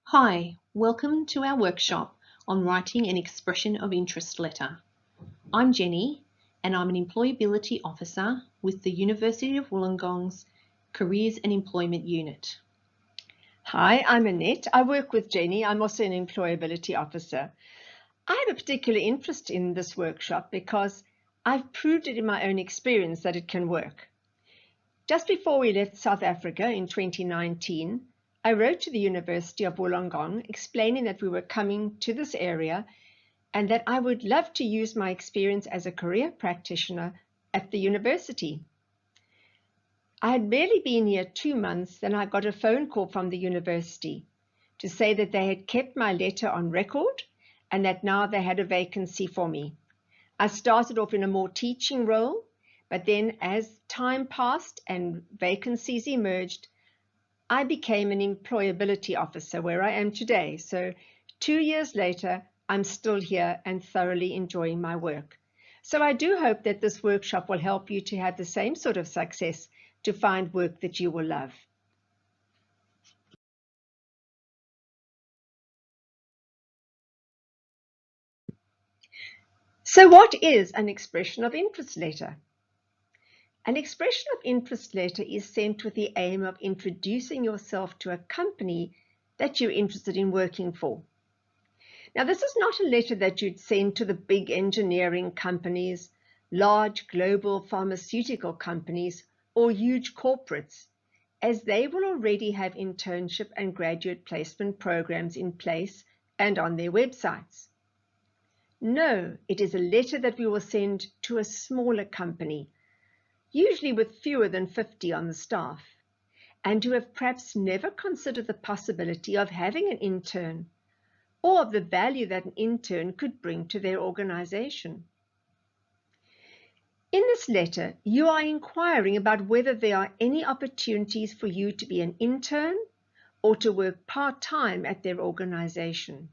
Hi, welcome to our workshop on writing an expression of interest letter. I'm Jenny and I'm an Employability Officer with the University of Wollongong's Careers and Employment Unit. Hi, I'm Annette. I work with Jenny. I'm also an Employability Officer. I have a particular interest in this workshop because I've proved it in my own experience that it can work. Just before we left South Africa in 2019, I wrote to the University of Wollongong explaining that we were coming to this area and that I would love to use my experience as a career practitioner at the university. I had barely been here 2 months, then I got a phone call from the university to say that they had kept my letter on record and that now they had a vacancy for me. I started off in a more teaching role, but then as time passed and vacancies emerged, I became an employability officer where I am today. So 2 years later, I'm still here and thoroughly enjoying my work. So I do hope that this workshop will help you to have the same sort of success to find work that you will love. So what is an expression of interest letter? An expression of interest letter is sent with the aim of introducing yourself to a company that you're interested in working for. Now, this is not a letter that you'd send to the big engineering companies, large global pharmaceutical companies, or huge corporates, as they will already have internship and graduate placement programs in place and on their websites. No, it is a letter that we will send to a smaller company, usually with fewer than 50 on the staff, and who have perhaps never considered the possibility of having an intern or of the value that an intern could bring to their organization. In this letter, you are inquiring about whether there are any opportunities for you to be an intern or to work part-time at their organization.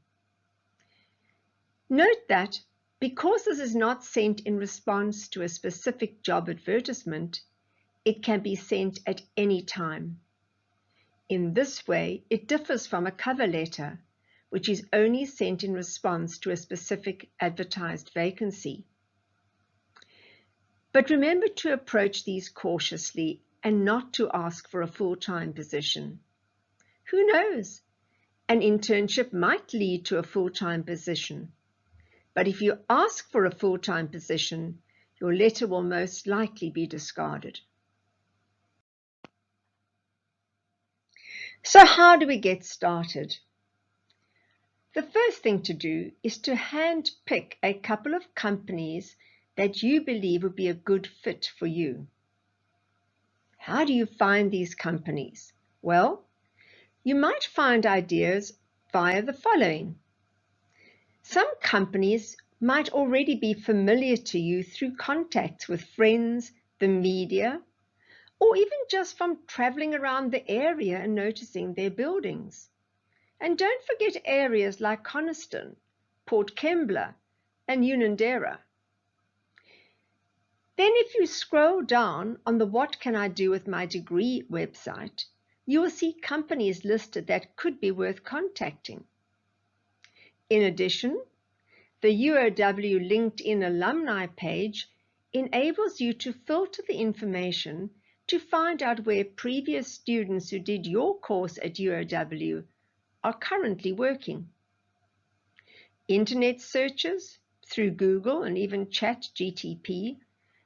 Note that because this is not sent in response to a specific job advertisement, it can be sent at any time. In this way, it differs from a cover letter, which is only sent in response to a specific advertised vacancy. But remember to approach these cautiously and not to ask for a full-time position. Who knows? An internship might lead to a full-time position. But if you ask for a full-time position, your letter will most likely be discarded. So how do we get started? The first thing to do is to hand-pick a couple of companies that you believe would be a good fit for you. How do you find these companies? Well, you might find ideas via the following. Some companies might already be familiar to you through contacts with friends, the media, or even just from traveling around the area and noticing their buildings. And don't forget areas like Coniston, Port Kembla, and Unanderra. Then if you scroll down on the What Can I Do With My Degree website, you will see companies listed that could be worth contacting. In addition, the UOW LinkedIn alumni page enables you to filter the information to find out where previous students who did your course at UOW are currently working. Internet searches through Google and even ChatGPT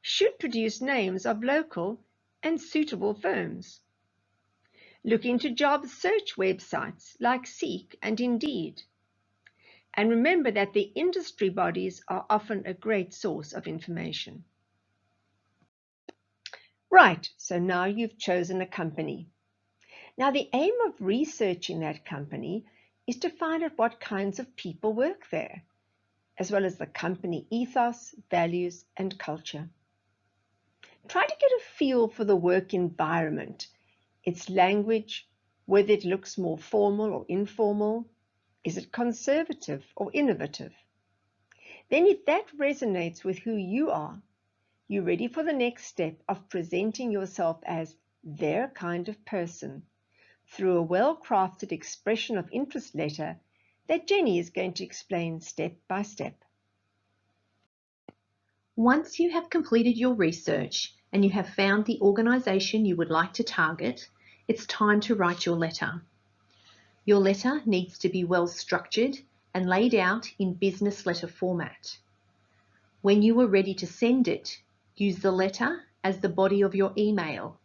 should produce names of local and suitable firms. Look into job search websites like Seek and Indeed. And remember that the industry bodies are often a great source of information. Right, so now you've chosen a company. Now the aim of researching that company is to find out what kinds of people work there, as well as the company ethos, values, and culture. Try to get a feel for the work environment, its language, whether it looks more formal or informal. Is it conservative or innovative? Then if that resonates with who you are, you're ready for the next step of presenting yourself as their kind of person, through a well-crafted expression of interest letter that Jenny is going to explain step by step. Once you have completed your research and you have found the organisation you would like to target, it's time to write your letter. Your letter needs to be well structured and laid out in business letter format. When you are ready to send it, use the letter as the body of your email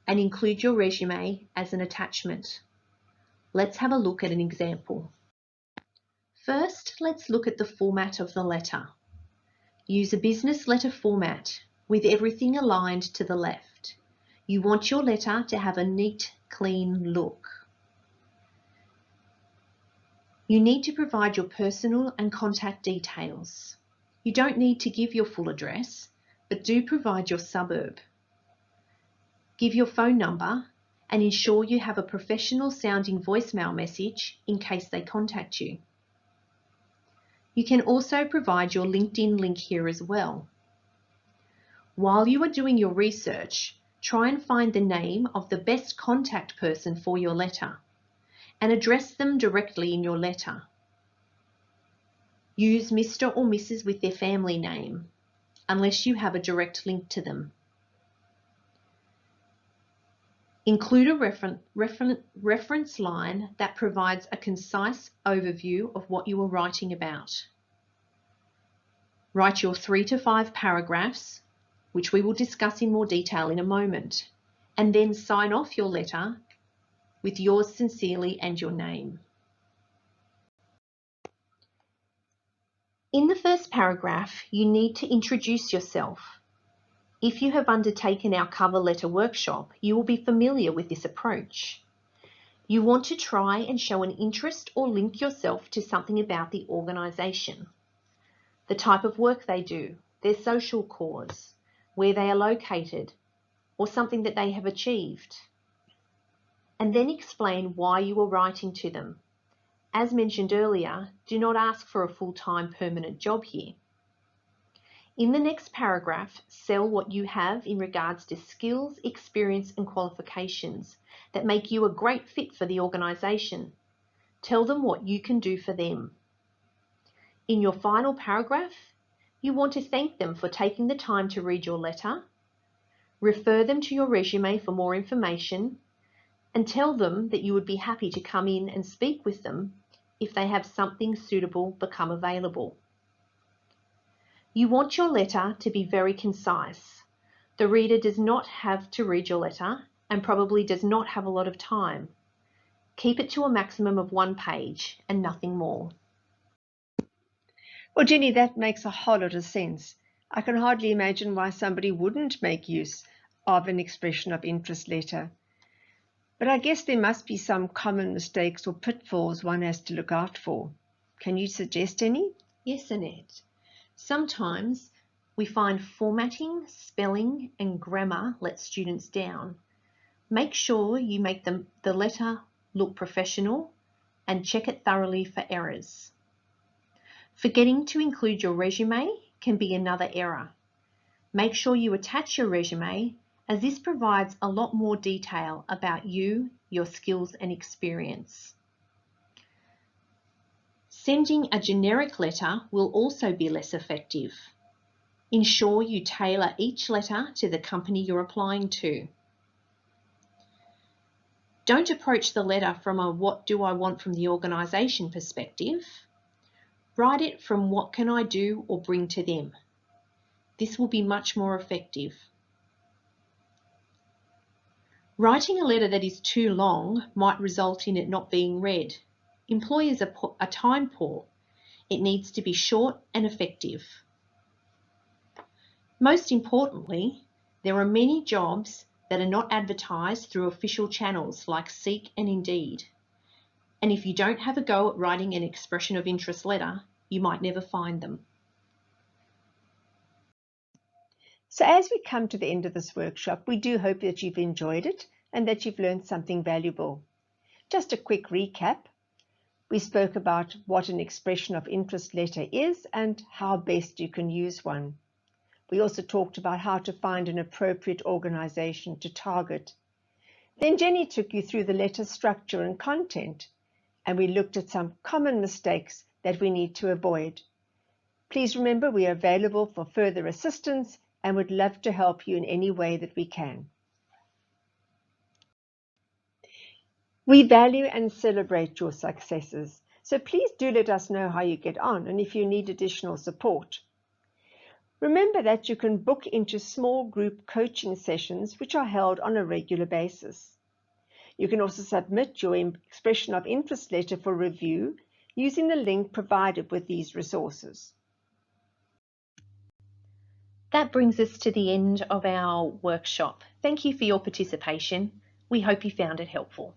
and include your resume as an attachment. Let's have a look at an example. First, let's look at the format of the letter. Use a business letter format with everything aligned to the left. You want your letter to have a neat, clean look. You need to provide your personal and contact details. You don't need to give your full address, but do provide your suburb. Give your phone number and ensure you have a professional sounding voicemail message in case they contact you. You can also provide your LinkedIn link here as well. While you are doing your research, try and find the name of the best contact person for your letter and address them directly in your letter. Use Mr. or Mrs. with their family name, unless you have a direct link to them. Include a reference line that provides a concise overview of what you are writing about. Write your 3 to 5 paragraphs, which we will discuss in more detail in a moment, and then sign off your letter with yours sincerely and your name. In the first paragraph, you need to introduce yourself. If you have undertaken our cover letter workshop, you will be familiar with this approach. You want to try and show an interest or link yourself to something about the organisation, the type of work they do, their social cause, where they are located, or something that they have achieved. And then explain why you are writing to them. As mentioned earlier, do not ask for a full-time permanent job here. In the next paragraph, sell what you have in regards to skills, experience and qualifications that make you a great fit for the organisation. Tell them what you can do for them. In your final paragraph, you want to thank them for taking the time to read your letter, refer them to your resume for more information, and tell them that you would be happy to come in and speak with them if they have something suitable become available. You want your letter to be very concise. The reader does not have to read your letter and probably does not have a lot of time. Keep it to a maximum of 1 page and nothing more. Well, Jenny, that makes a whole lot of sense. I can hardly imagine why somebody wouldn't make use of an expression of interest letter. But I guess there must be some common mistakes or pitfalls one has to look out for. Can you suggest any? Yes, Annette. Sometimes we find formatting, spelling and grammar let students down. Make sure you make the letter look professional and check it thoroughly for errors. Forgetting to include your resume can be another error. Make sure you attach your resume, as this provides a lot more detail about you, your skills and experience. Sending a generic letter will also be less effective. Ensure you tailor each letter to the company you're applying to. Don't approach the letter from a "what do I want from the organisation" perspective. Write it from "what can I do or bring to them." This will be much more effective. Writing a letter that is too long might result in it not being read. Employers are time poor. It needs to be short and effective. Most importantly, there are many jobs that are not advertised through official channels like Seek and Indeed. And if you don't have a go at writing an expression of interest letter, you might never find them. So as we come to the end of this workshop, we do hope that you've enjoyed it and that you've learned something valuable. Just a quick recap. We spoke about what an expression of interest letter is and how best you can use one. We also talked about how to find an appropriate organization to target. Then Jenny took you through the letter structure and content, and we looked at some common mistakes that we need to avoid. Please remember we are available for further assistance and would love to help you in any way that we can. We value and celebrate your successes, so please do let us know how you get on and if you need additional support. Remember that you can book into small group coaching sessions which are held on a regular basis. You can also submit your expression of interest letter for review using the link provided with these resources. That brings us to the end of our workshop. Thank you for your participation. We hope you found it helpful.